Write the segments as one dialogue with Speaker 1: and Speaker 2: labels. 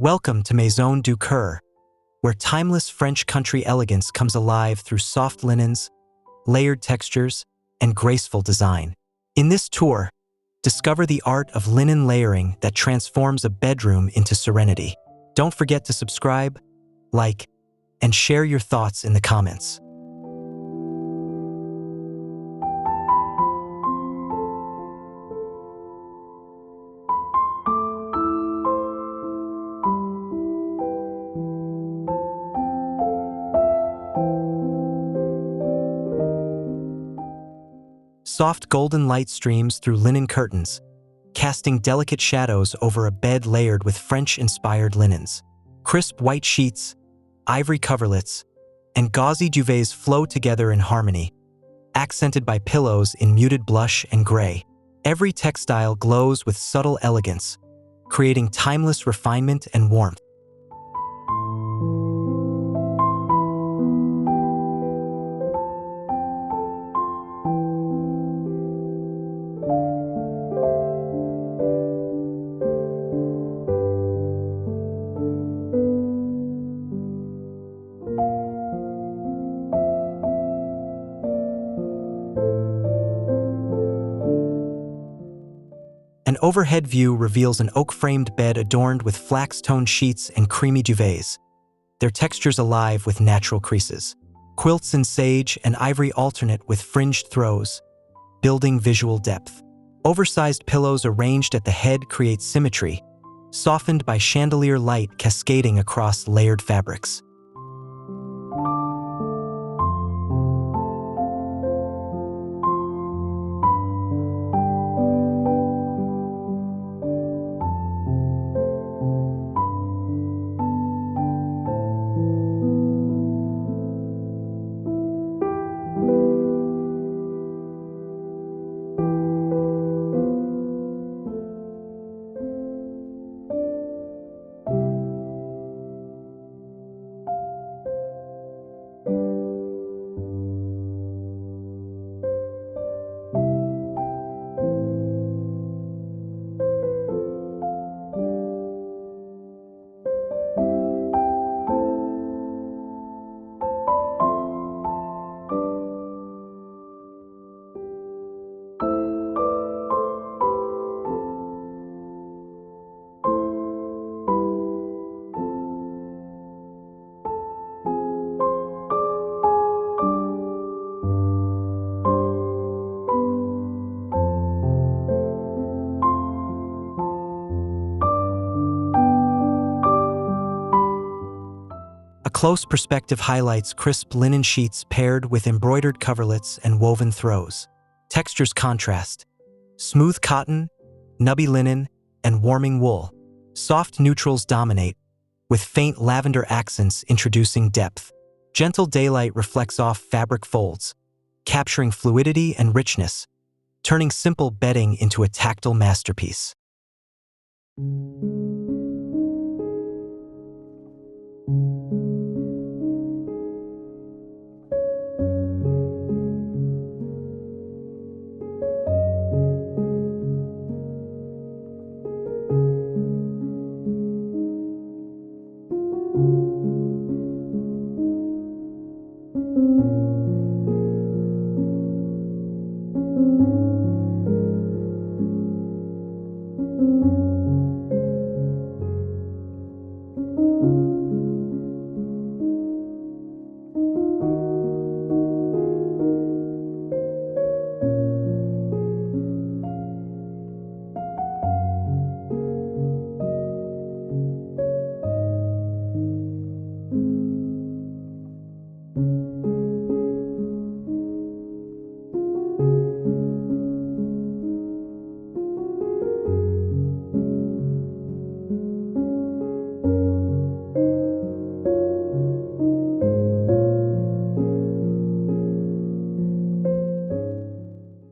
Speaker 1: Welcome to Maison du Coeur, where timeless French country elegance comes alive through soft linens, layered textures, and graceful design. In this tour, discover the art of linen layering that transforms a bedroom into serenity. Don't forget to subscribe, like, and share your thoughts in the comments. Soft golden light streams through linen curtains, casting delicate shadows over a bed layered with French-inspired linens. Crisp white sheets, ivory coverlets, and gauzy duvets flow together in harmony, accented by pillows in muted blush and gray. Every textile glows with subtle elegance, creating timeless refinement and warmth. An overhead view reveals an oak-framed bed adorned with flax-toned sheets and creamy duvets, their textures alive with natural creases. Quilts in sage and ivory alternate with fringed throws, building visual depth. Oversized pillows arranged at the head create symmetry, softened by chandelier light cascading across layered fabrics. A close perspective highlights crisp linen sheets paired with embroidered coverlets and woven throws. Textures contrast: smooth cotton, nubby linen, and warming wool. Soft neutrals dominate, with faint lavender accents introducing depth. Gentle daylight reflects off fabric folds, capturing fluidity and richness, turning simple bedding into a tactile masterpiece.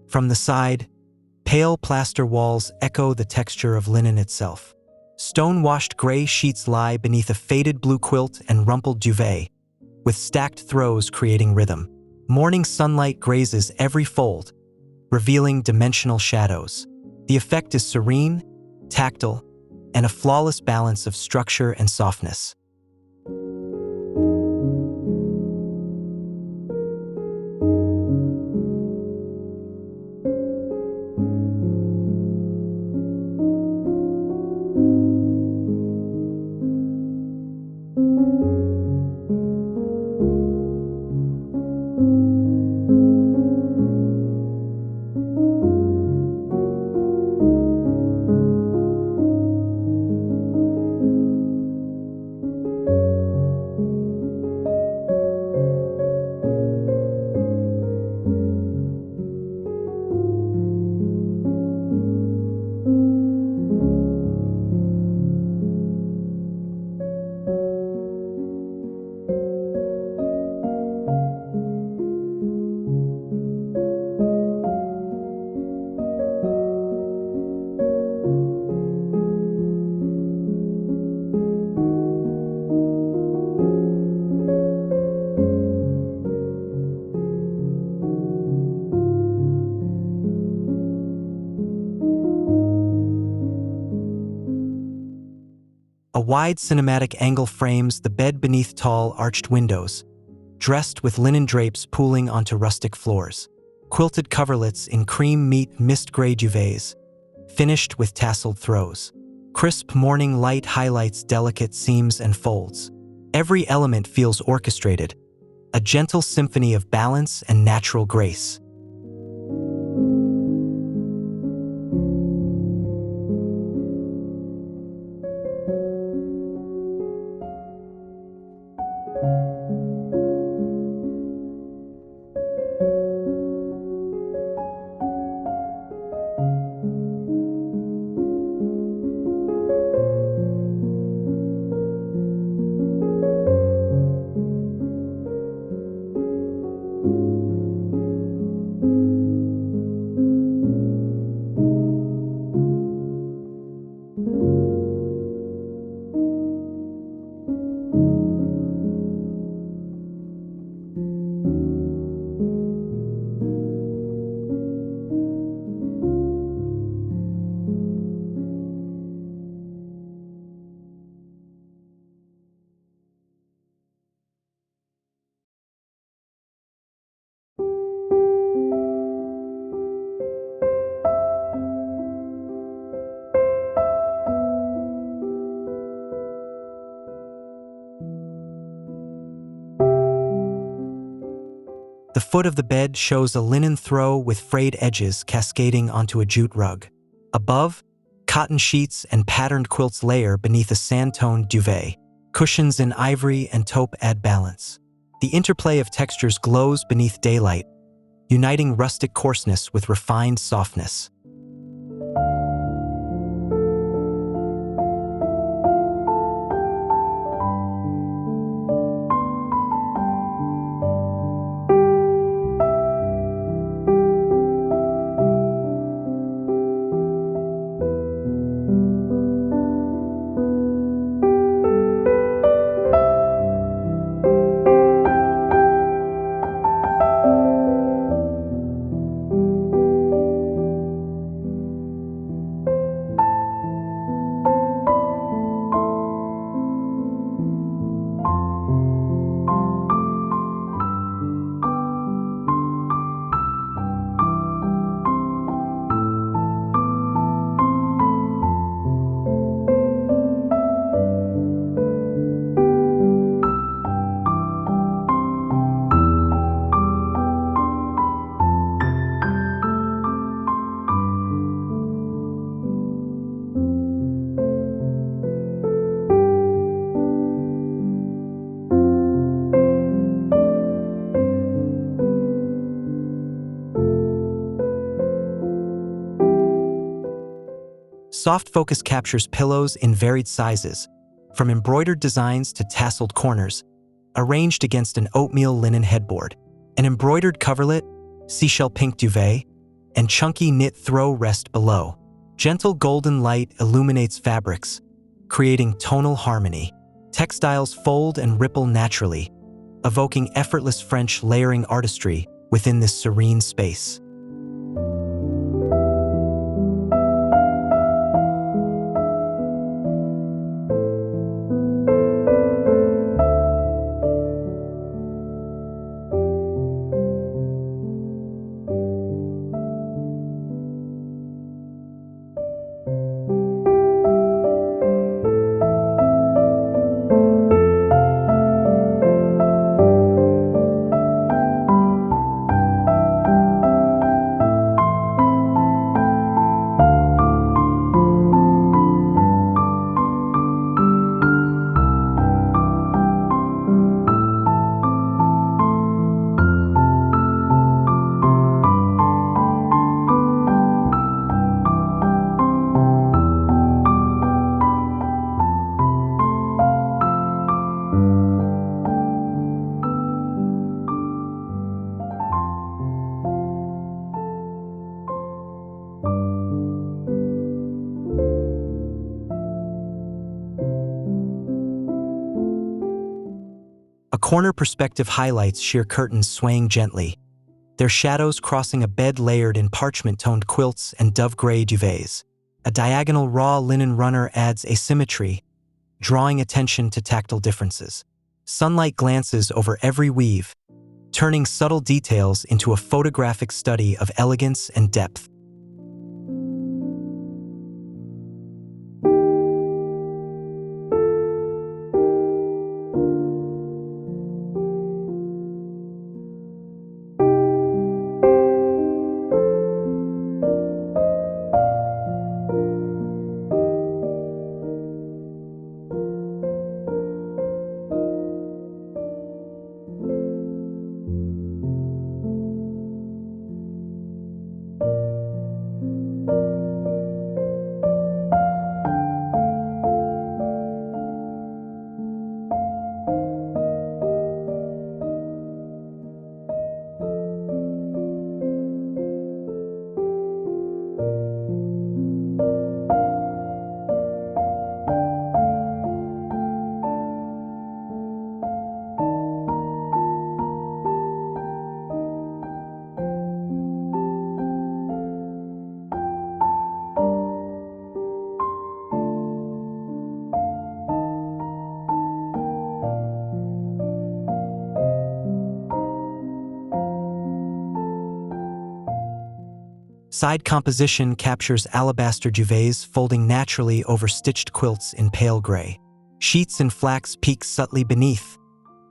Speaker 1: From the side, pale plaster walls echo the texture of linen itself. Stone-washed gray sheets lie beneath a faded blue quilt and rumpled duvet, with stacked throws creating rhythm. Morning sunlight grazes every fold, revealing dimensional shadows. The effect is serene, tactile, and a flawless balance of structure and softness. A wide cinematic angle frames the bed beneath tall, arched windows, dressed with linen drapes pooling onto rustic floors. Quilted coverlets in cream meet mist gray duvets, finished with tasseled throws. Crisp morning light highlights delicate seams and folds. Every element feels orchestrated, a gentle symphony of balance and natural grace. The foot of the bed shows a linen throw with frayed edges cascading onto a jute rug. Above, cotton sheets and patterned quilts layer beneath a sand-toned duvet. Cushions in ivory and taupe add balance. The interplay of textures glows beneath daylight, uniting rustic coarseness with refined softness. Soft focus captures pillows in varied sizes, from embroidered designs to tasseled corners, arranged against an oatmeal linen headboard. An embroidered coverlet, seashell pink duvet, and chunky knit throw rest below. Gentle golden light illuminates fabrics, creating tonal harmony. Textiles fold and ripple naturally, evoking effortless French layering artistry within this serene space. Corner perspective highlights sheer curtains swaying gently, their shadows crossing a bed layered in parchment-toned quilts and dove-gray duvets. A diagonal raw linen runner adds asymmetry, drawing attention to tactile differences. Sunlight glances over every weave, turning subtle details into a photographic study of elegance and depth. Side composition captures alabaster duvets folding naturally over stitched quilts in pale gray. Sheets in flax peek subtly beneath,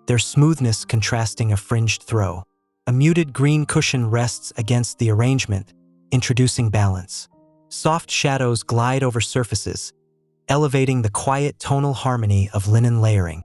Speaker 1: their smoothness contrasting a fringed throw. A muted green cushion rests against the arrangement, introducing balance. Soft shadows glide over surfaces, elevating the quiet tonal harmony of linen layering.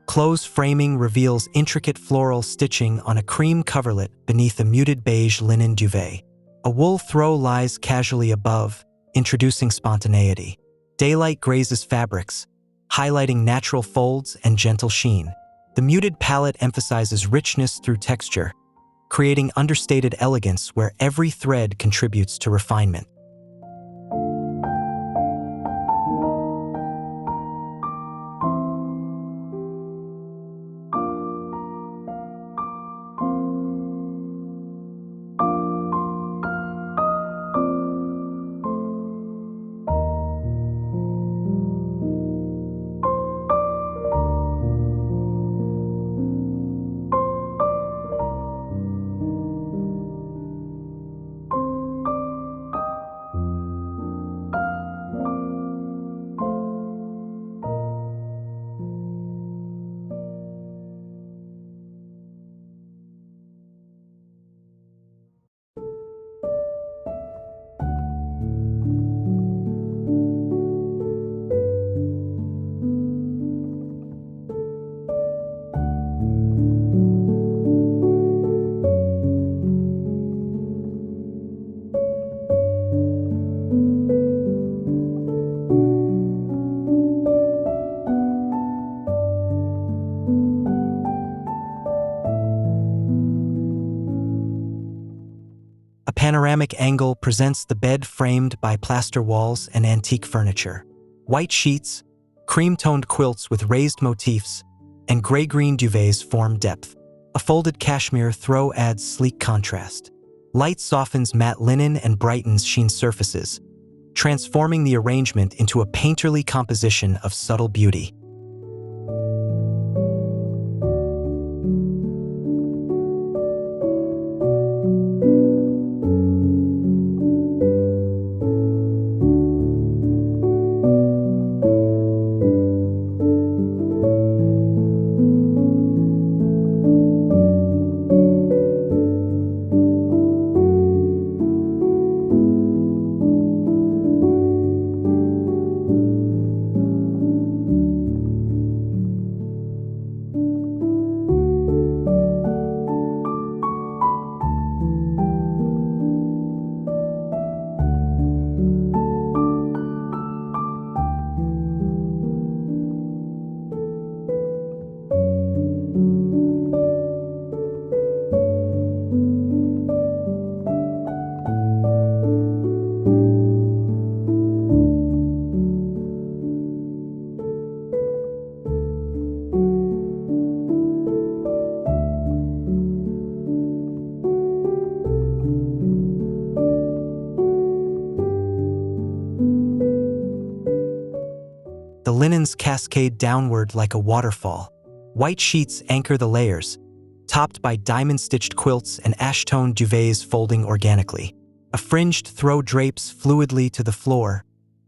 Speaker 1: Close framing reveals intricate floral stitching on a cream coverlet beneath a muted beige linen duvet. A wool throw lies casually above, introducing spontaneity. Daylight grazes fabrics, highlighting natural folds and gentle sheen. The muted palette emphasizes richness through texture, creating understated elegance where every thread contributes to refinement. A panoramic angle presents the bed framed by plaster walls and antique furniture. White sheets, cream-toned quilts with raised motifs, and gray-green duvets form depth. A folded cashmere throw adds sleek contrast. Light softens matte linen and brightens sheen surfaces, transforming the arrangement into a painterly composition of subtle beauty. The linens cascade downward like a waterfall. White sheets anchor the layers, topped by diamond-stitched quilts and ash-tone duvets folding organically. A fringed throw drapes fluidly to the floor,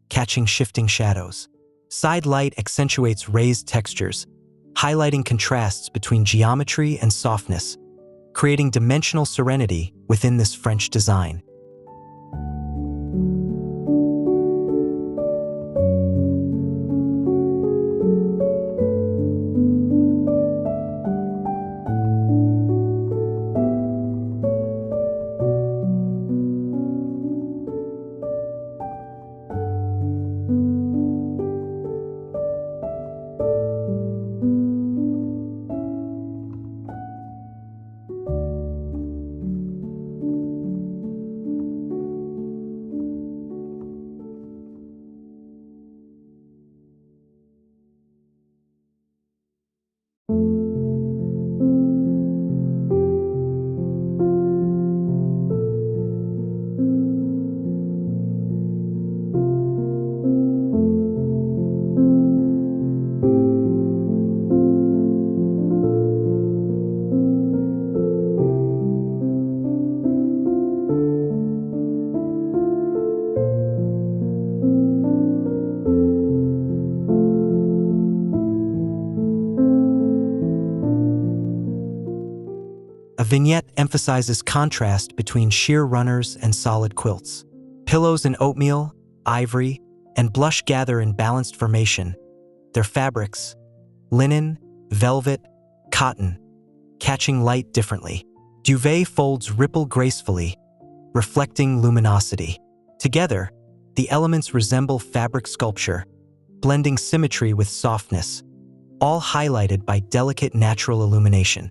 Speaker 1: catching shifting shadows. Side light accentuates raised textures, highlighting contrasts between geometry and softness, creating dimensional serenity within this French design. A vignette emphasizes contrast between sheer runners and solid quilts. Pillows in oatmeal, ivory, and blush gather in balanced formation, their fabrics, linen, velvet, cotton, catching light differently. Duvet folds ripple gracefully, reflecting luminosity. Together, the elements resemble fabric sculpture, blending symmetry with softness, all highlighted by delicate natural illumination.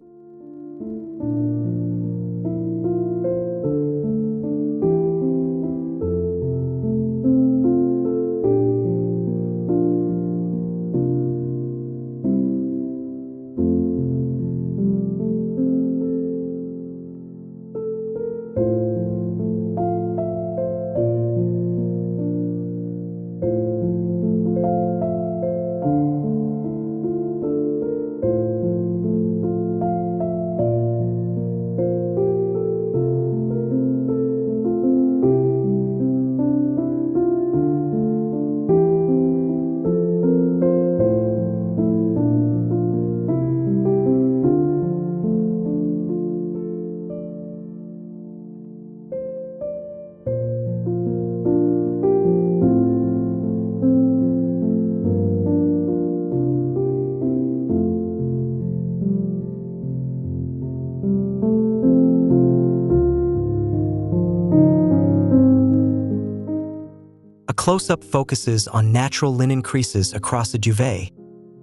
Speaker 1: A close-up focuses on natural linen creases across a duvet,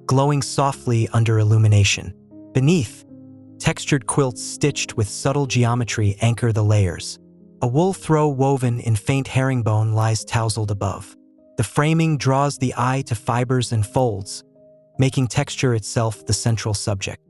Speaker 1: glowing softly under illumination. Beneath, textured quilts stitched with subtle geometry anchor the layers. A wool throw woven in faint herringbone lies tousled above. The framing draws the eye to fibers and folds, making texture itself the central subject.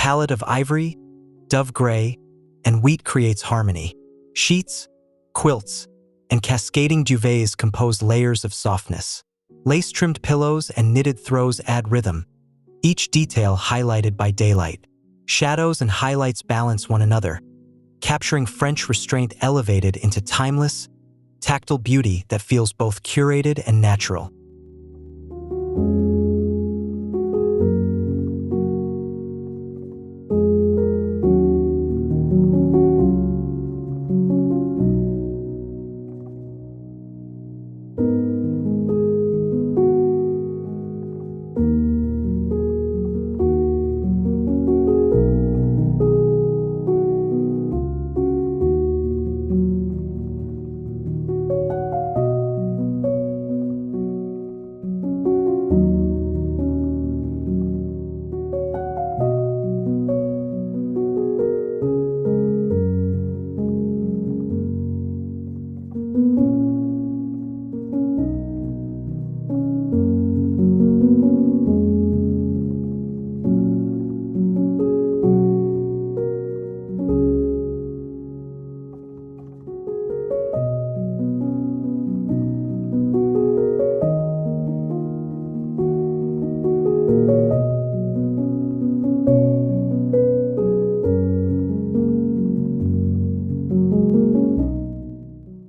Speaker 1: palette of ivory, dove gray, and wheat creates harmony. Sheets, quilts, and cascading duvets compose layers of softness. Lace-trimmed pillows and knitted throws add rhythm, each detail highlighted by daylight. Shadows and highlights balance one another, capturing French restraint elevated into timeless, tactile beauty that feels both curated and natural.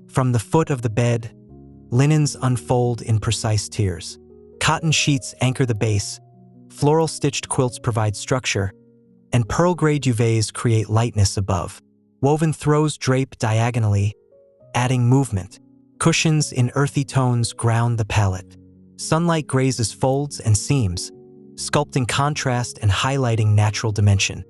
Speaker 1: From the foot of the bed, linens unfold in precise tiers. Cotton sheets anchor the base, floral-stitched quilts provide structure, and pearl gray duvets create lightness above. Woven throws drape diagonally, adding movement. Cushions in earthy tones ground the palette. Sunlight grazes folds and seams, sculpting contrast and highlighting natural dimension.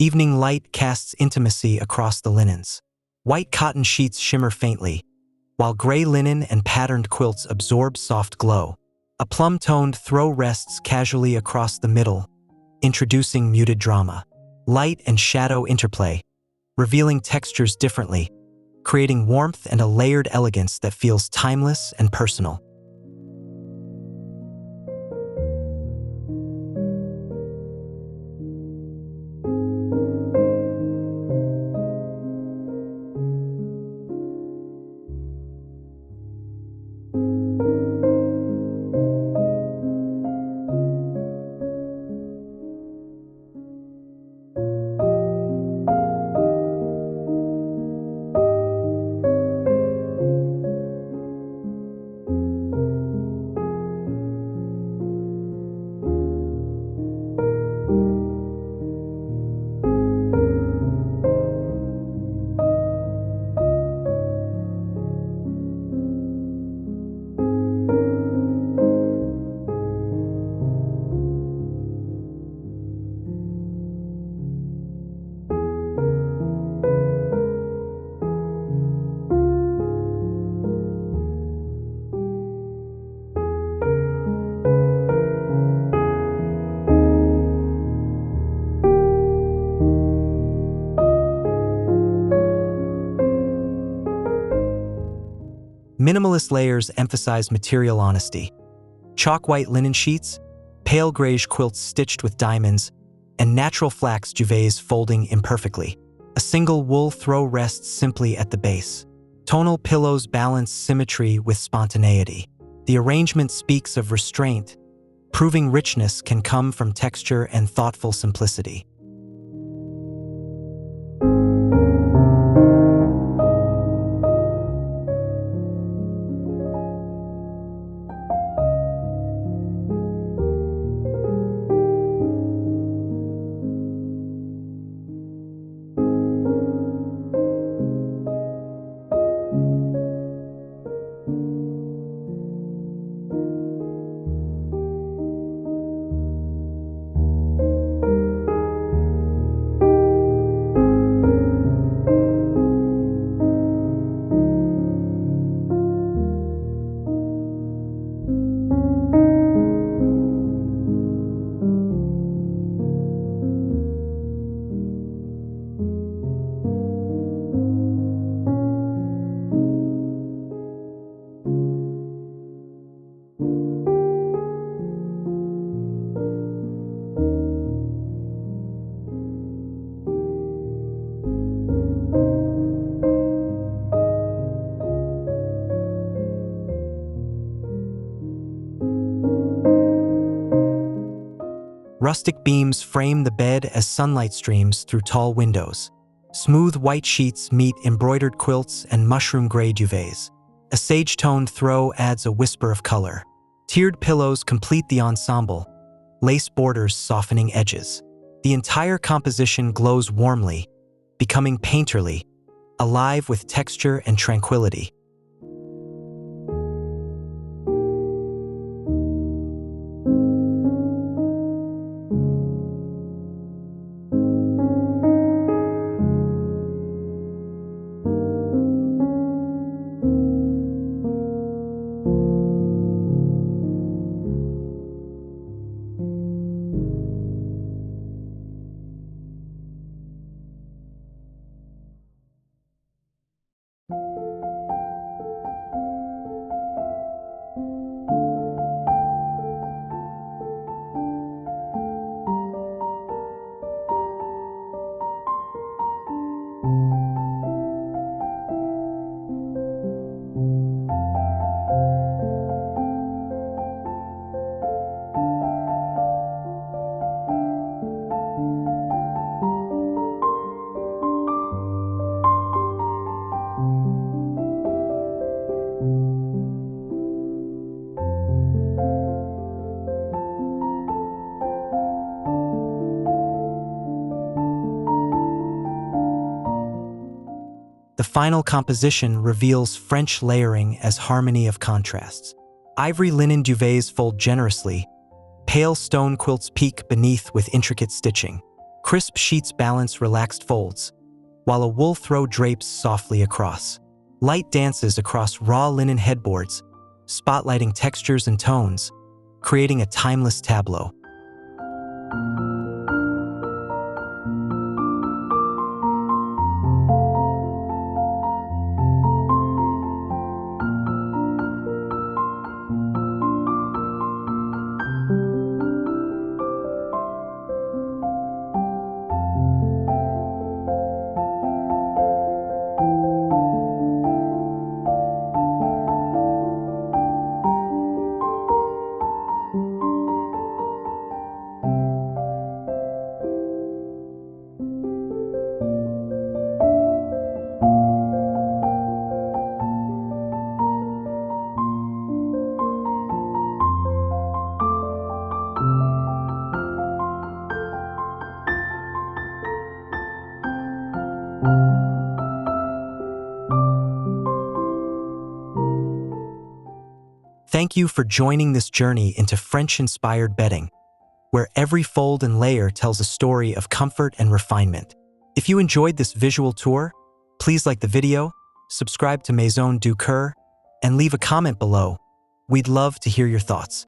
Speaker 1: Evening light casts intimacy across the linens. White cotton sheets shimmer faintly, while gray linen and patterned quilts absorb soft glow. A plum-toned throw rests casually across the middle, introducing muted drama. Light and shadow interplay, revealing textures differently, creating warmth and a layered elegance that feels timeless and personal. Minimalist layers emphasize material honesty. Chalk white linen sheets, pale grayish quilts stitched with diamonds, and natural flax duvets folding imperfectly. A single wool throw rests simply at the base. Tonal pillows balance symmetry with spontaneity. The arrangement speaks of restraint, proving richness can come from texture and thoughtful simplicity. Rustic beams frame the bed as sunlight streams through tall windows. Smooth white sheets meet embroidered quilts and mushroom-gray duvets. A sage-toned throw adds a whisper of color. Tiered pillows complete the ensemble, lace borders softening edges. The entire composition glows warmly, becoming painterly, alive with texture and tranquility. The final composition reveals French layering as harmony of contrasts. Ivory linen duvets fold generously, pale stone quilts peek beneath with intricate stitching. Crisp sheets balance relaxed folds, while a wool throw drapes softly across. Light dances across raw linen headboards, spotlighting textures and tones, creating a timeless tableau. Thank you for joining this journey into French-inspired bedding, where every fold and layer tells a story of comfort and refinement. If you enjoyed this visual tour, please like the video, subscribe to Maison, Decor, and leave a comment below. We'd love to hear your thoughts.